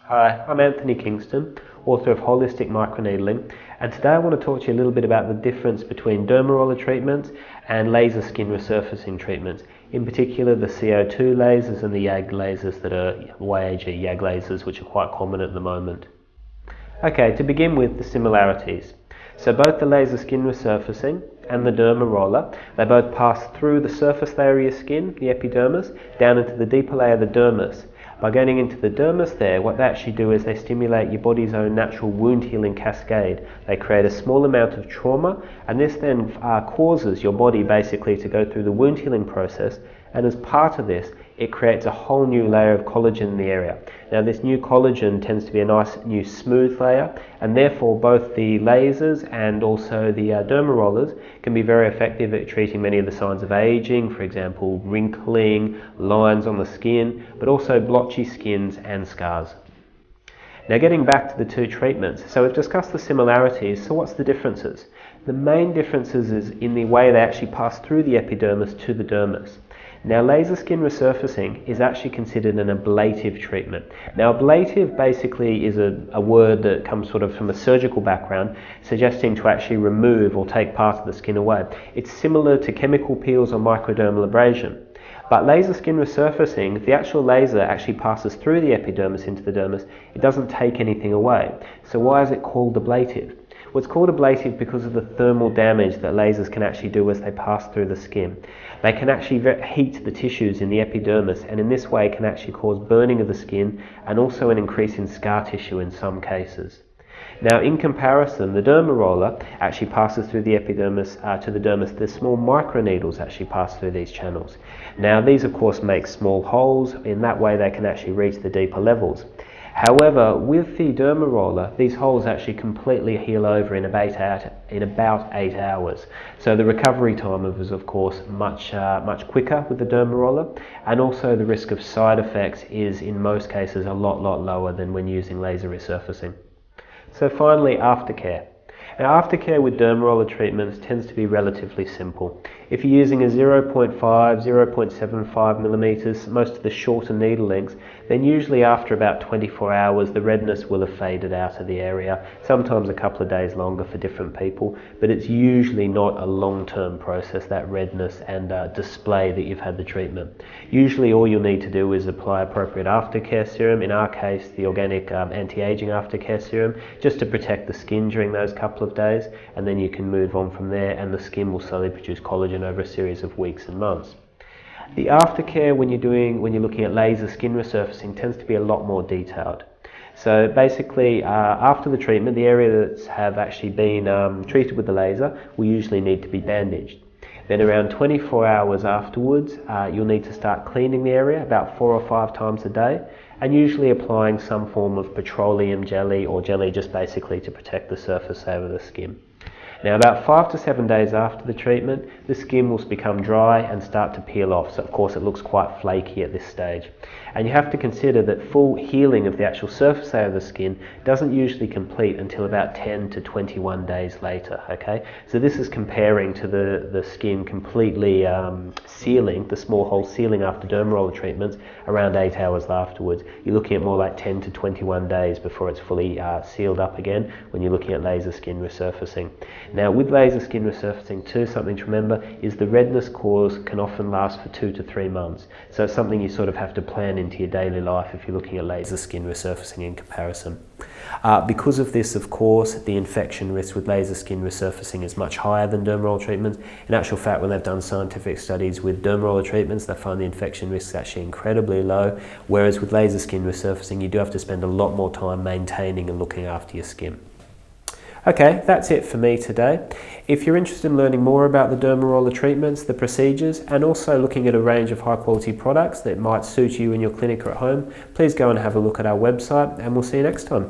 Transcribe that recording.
Hi, I'm Anthony Kingston, author of Holistic Microneedling, and today I want to talk to you a little bit about the difference between dermaroller treatments and laser skin resurfacing treatments, in particular the CO2 lasers and the YAG lasers that are YAG lasers, which are quite common at the moment. Okay, to begin with, the similarities. So both the laser skin resurfacing and the dermaroller, they both pass through the surface layer of your skin, the epidermis, down into the deeper layer, the dermis. By going into the dermis there, what they actually do is they stimulate your body's own natural wound healing cascade. They create a small amount of trauma, and this then causes your body basically to go through the wound healing process, and as part of this, it creates a whole new layer of collagen in the area. Now this new collagen tends to be a nice new smooth layer, and therefore both the lasers and also the dermarollers can be very effective at treating many of the signs of aging, for example wrinkling, lines on the skin, but also blotchy skins and scars. Now getting back to the two treatments, so we've discussed the similarities, so what's the differences? The main differences is in the way they actually pass through the epidermis to the dermis. Now laser skin resurfacing is actually considered an ablative treatment. Now ablative basically is a word that comes sort of from a surgical background, suggesting to actually remove or take part of the skin away. It's similar to chemical peels or microdermal abrasion. But laser skin resurfacing, the actual laser actually passes through the epidermis into the dermis. It doesn't take anything away. So why is it called ablative? Well, it's called ablative because of the thermal damage that lasers can actually do as they pass through the skin. They can actually heat the tissues in the epidermis, and in this way can actually cause burning of the skin and also an increase in scar tissue in some cases. Now in comparison, the dermaroller actually passes through the epidermis to the dermis. The small microneedles actually pass through these channels. Now these of course make small holes. In that way they can actually reach the deeper levels. However, with the dermaroller, these holes actually completely heal over in about 8 hours. So the recovery time is of course much quicker with the dermaroller, and also the risk of side effects is in most cases a lot lower than when using laser resurfacing. So finally, aftercare. Now aftercare with dermaroller treatments tends to be relatively simple. If you're using a 0.5, 0.75 millimeters, most of the shorter needle lengths, then usually after about 24 hours the redness will have faded out of the area, sometimes a couple of days longer for different people, but it's usually not a long-term process, that redness and display that you've had the treatment. Usually all you'll need to do is apply appropriate aftercare serum, in our case the organic anti-aging aftercare serum, just to protect the skin during those couple of days, and then you can move on from there, and the skin will slowly produce collagen over a series of weeks and months. The aftercare when you're looking at laser skin resurfacing tends to be a lot more detailed. So basically after the treatment, the areas that have actually been treated with the laser will usually need to be bandaged. Then around 24 hours afterwards, you'll need to start cleaning the area about 4 or 5 times a day, and usually applying some form of petroleum jelly or jelly just basically to protect the surface layer of the skin. Now about 5 to 7 days after the treatment, the skin will become dry and start to peel off, so of course it looks quite flaky at this stage. And you have to consider that full healing of the actual surface layer of the skin doesn't usually complete until about 10 to 21 days later, okay? So this is comparing to the skin completely sealing, the small hole sealing after dermaroller treatments, around 8 hours afterwards. You're looking at more like 10 to 21 days before it's fully sealed up again when you're looking at laser skin resurfacing. Now with laser skin resurfacing too, something to remember is the redness cause can often last for 2 to 3 months. So it's something you sort of have to plan into your daily life if you're looking at laser skin resurfacing in comparison. Because of this, of course, the infection risk with laser skin resurfacing is much higher than dermaroller treatments. In actual fact, when they've done scientific studies with dermaroller treatments, they find the infection risk is actually incredibly low, whereas with laser skin resurfacing, you do have to spend a lot more time maintaining and looking after your skin. Okay, that's it for me today. If you're interested in learning more about the dermaroller treatments, the procedures, and also looking at a range of high quality products that might suit you in your clinic or at home, please go and have a look at our website, and we'll see you next time.